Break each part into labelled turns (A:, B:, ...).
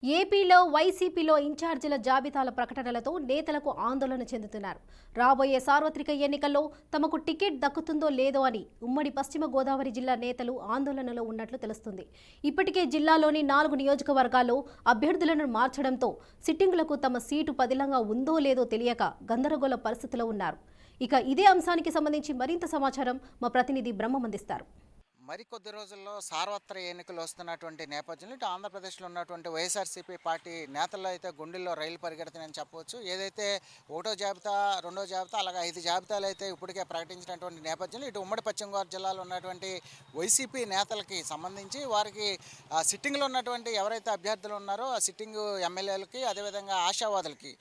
A: ఏపీలో వైసీపీలో ఇన్ఛార్జీల జాబితాల ప్రకటనలతో నేతలకు ఆందోళన చెందుతున్నారు. రాబోయే సార్వత్రిక ఎన్నికల్లో తమకు టికెట్ దక్కుతుందో లేదో అని ఉమ్మడి పశ్చిమ గోదావరి జిల్లా నేతలు ఆందోళనలో ఉన్నట్లు తెలుస్తుంది. ఇప్పటికే జిల్లాలోని 4 నియోజకవర్గాల్లో అభ్యర్థులను మార్చడంతో సిట్టింగులకు తమ సీటు పదిలంగా ఉందో లేదో తెలియక గందరగోళ పరిస్థితిలో ఉన్నారు. ఇక ఇదే అంశానికి సంబంధించి మరింత సమాచారం మా ప్రతినిధి బ్రహ్మం అందిస్తారు.
B: మరికొద్ది రోజుల్లో సార్వత్రిక ఎన్నికలు వస్తున్నటువంటి నేపథ్యంలో ఇటు ఆంధ్రప్రదేశ్లో ఉన్నటువంటి వైఎస్ఆర్సీపీ పార్టీ నేతల్లో అయితే గుండెల్లో రైలు పరిగెడుతుందని చెప్పవచ్చు. ఏదైతే ఒకటో జాబితా, రెండో జాబితా, అలాగే 5 జాబితాలు అయితే ఇప్పటికే ప్రకటించినటువంటి నేపథ్యంలో ఇటు ఉమ్మడి పశ్చిమ గోదావరి జిల్లాలో ఉన్నటువంటి వైసీపీ నేతలకి సంబంధించి వారికి సిట్టింగ్లో ఉన్నటువంటి ఎవరైతే అభ్యర్థులు ఉన్నారో ఆ సిట్టింగ్ ఎమ్మెల్యేలకి, అదేవిధంగా ఆశావాదులకి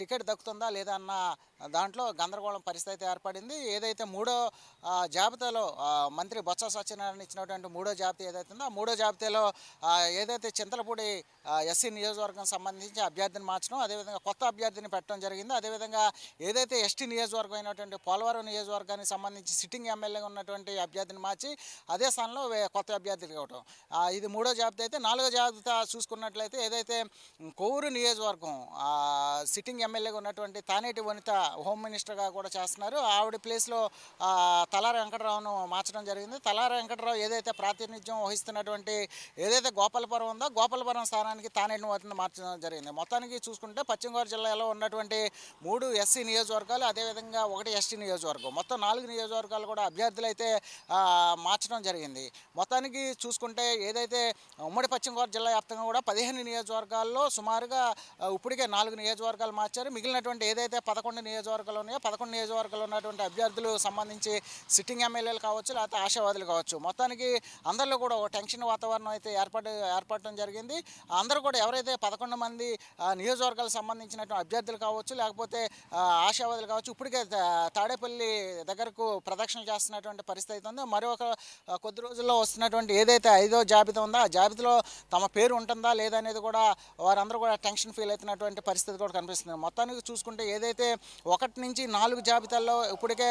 B: టికెట్ దక్కుతుందా లేదా అన్న దాంట్లో గందరగోళం పరిస్థితి ఏర్పడింది. ఏదైతే మూడో జాబితాలో మంత్రి బొత్స సత్యనారాయణ ఇచ్చినటువంటి మూడో జాబితా ఏదైతే ఉందో ఆ మూడో జాబితాలో ఏదైతే చింతలపూడి ఎస్సీ నియోజకవర్గం సంబంధించి అభ్యర్థిని మార్చడం, అదేవిధంగా కొత్త అభ్యర్థిని పెట్టడం జరిగింది. అదేవిధంగా ఏదైతే ఎస్టీ నియోజకవర్గం అయినటువంటి పోలవరం నియోజకవర్గానికి సంబంధించి సిట్టింగ్ ఎమ్మెల్యేగా ఉన్నటువంటి అభ్యర్థిని మార్చి అదే స్థానంలో కొత్త అభ్యర్థికి ఇవ్వడం, ఇది మూడో జాబితా. అయితే నాలుగో జాబితా చూసుకున్నట్లయితే ఏదైతే కొవ్వూరు నియోజకవర్గం సిట్టింగ్ ఎమ్మెల్యేగా ఉన్నటువంటి తానేటి వనిత హోమ్ మినిస్టర్గా కూడా చేస్తున్నారు. ఆవిడ ప్లేస్లో తలారి వెంకటరావును మార్చడం జరిగింది. తలారి వెంకటరావు ఏదైతే ప్రాతినిధ్యం వహిస్తున్నటువంటి ఏదైతే గోపాలపురం ఉందో గోపాలపురం స్థానానికి తానేటి వనితను మార్చడం జరిగింది. మొత్తానికి చూసుకుంటే పశ్చిమ గోదావరి జిల్లాలో ఉన్నటువంటి 3 ఎస్సీ నియోజకవర్గాలు, అదేవిధంగా 1 ఎస్టీ నియోజకవర్గం, మొత్తం 4 నియోజకవర్గాలు కూడా అభ్యర్థులు అయితే మార్చడం జరిగింది. మొత్తానికి చూసుకుంటే ఏదైతే ఉమ్మడి పశ్చిమ గోదావరి జిల్లా వ్యాప్తంగా కూడా 15 నియోజకవర్గాల్లో సుమారుగా ఇప్పటికే 4 నియోజకవర్గాలు మార్చారు. మిగిలినటువంటి ఏదైతే 11 నియోజకవర్గాలు ఉన్నాయో 11 నియోజకవర్గాలు ఉన్నటువంటి అభ్యర్థులు సంబంధించి సిట్టింగ్ ఎమ్మెల్యేలు కావచ్చు, లేకపోతే ఆశావాదులు కావచ్చు, మొత్తానికి అందరిలో కూడా ఒక టెన్షన్ వాతావరణం అయితే ఏర్పడటం జరిగింది. అందరూ కూడా ఎవరైతే 11 మంది నియోజకవర్గాలకు సంబంధించినటువంటి అభ్యర్థులు కావచ్చు, లేకపోతే ఆశావాదులు కావచ్చు, ఇప్పటికే తాడేపల్లి దగ్గరకు ప్రదక్షిణలు చేస్తున్నటువంటి పరిస్థితి ఉంది. మరొక కొద్ది రోజుల్లో వస్తున్నటువంటి ఏదైతే 5వ జాబితా ఉందో ఆ జాబితాలో తమ పేరు ఉంటుందా లేదా అనేది కూడా వారందరూ కూడా టెన్షన్ ఫీల్ అవుతున్నటువంటి పరిస్థితి కూడా కనిపిస్తుంది. మొత్తానికి చూసుకుంటే ఏదైతే 1 నుంచి 4 జాబితాల్లో ఇప్పటికే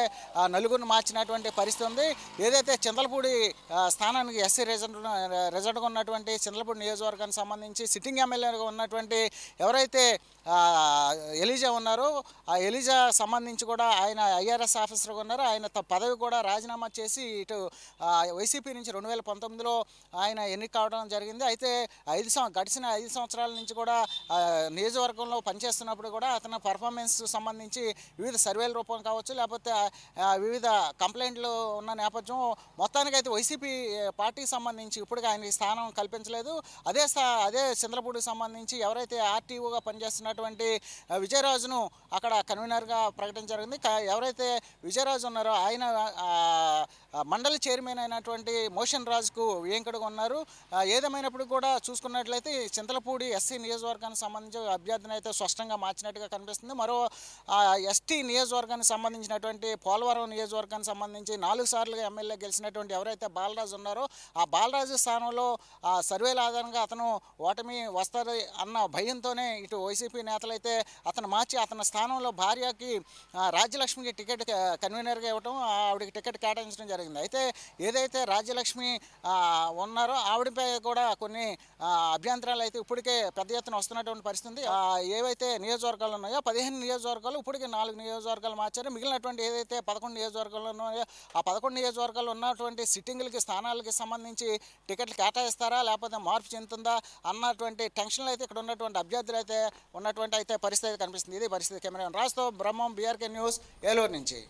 B: నలుగురిని మార్చినటువంటి పరిస్థితి ఉంది. ఏదైతే చింతలపూడి స్థానానికి ఎస్సీ రిజర్వ్గా ఉన్నటువంటి చింతలపూడి నియోజకవర్గానికి సంబంధించి సిట్టింగ్ ఎమ్మెల్యేగా ఉన్నటువంటి ఎవరైతే ఎలీజా ఉన్నారో ఆ ఎలీజా సంబంధించి కూడా ఆయన ఐఆర్ఎస్ ఆఫీసర్గా ఉన్నారు. ఆయన పదవి కూడా రాజీనామా చేసి ఇటు వైసీపీ నుంచి 2019లో ఆయన ఎన్నిక కావడం జరిగింది. అయితే గడిచిన 5 సంవత్సరాల నుంచి కూడా నియోజకవర్గంలో పనిచేస్తున్నప్పుడు కూడా అతని పర్ఫార్మెన్స్ సంబంధించి వివిధ సర్వేల రూపం కావచ్చు, లేకపోతే వివిధ కంప్లైంట్లు ఉన్న నేపథ్యం మొత్తానికైతే వైసీపీ పార్టీకి సంబంధించి ఇప్పటికీ ఆయనకి స్థానం కల్పించలేదు. అదే చంద్రపూడికి సంబంధించి ఎవరైతే ఆర్టీఓగా పనిచేస్తున్నటువంటి విజయరాజును అక్కడ కన్వీనర్గా ప్రకటించడం జరిగింది. ఎవరైతే విజయరాజు ఉన్నారో ఆయన మండలి చైర్మన్ అయినటువంటి మోషన్ రాజుకు వేంకడుగా ఉన్నారు. ఏదేమైనప్పుడు కూడా చూసుకున్నట్లయితే చింతలపూడి ఎస్సీ నియోజకవర్గానికి సంబంధించి అభ్యర్థిని అయితే స్పష్టంగా మార్చినట్టుగా కనిపిస్తుంది. మరో ఎస్టీ నియోజకవర్గానికి సంబంధించినటువంటి పోలవరం నియోజకవర్గానికి సంబంధించి 4 సార్లుగా ఎమ్మెల్యే గెలిచినటువంటి ఎవరైతే బాలరాజు ఉన్నారో ఆ బాలరాజు స్థానంలో సర్వేల ఆధారంగా అతను ఓటమి వస్తుంది అన్న భయంతోనే ఇటు వైసీపీ నేతలైతే అతను మార్చి అతని స్థానంలో భార్యకి రాజ్యలక్ష్మికి టికెట్ కన్వీనర్గా ఇవ్వటం, ఆవిడకి టికెట్ కేటాయించడం జరిగింది. అయితే ఏదైతే రాజ్యలక్ష్మి ఉన్నారో ఆవిడపై కూడా కొన్ని అభ్యంతరాలు అయితే ఇప్పటికే పెద్ద ఎత్తున వస్తున్నటువంటి పరిస్థితి. ఏవైతే నియోజకవర్గాలు ఉన్నాయో 15 నియోజకవర్గాలు ఇప్పటికే 4 నియోజకవర్గాలు మార్చారు. మిగిలినటువంటి ఏదైతే 11 నియోజకవర్గాలు ఉన్నాయో ఆ 11 నియోజకవర్గాలు ఉన్నటువంటి సిట్టింగులకి స్థానాలకి సంబంధించి టికెట్లు కేటాయిస్తారా లేకపోతే మార్పు చెందుతుందా అన్నటువంటి టెన్షన్లు అయితే ఇక్కడ ఉన్నటువంటి అభ్యర్థులు అయితే ఉన్నటువంటి పరిస్థితి కనిపిస్తుంది. ఇది పరిస్థితి. కెమెరా రాజ్తో బ్రహ్మం, బీఆర్కే న్యూస్, ఏలూరు నుంచి.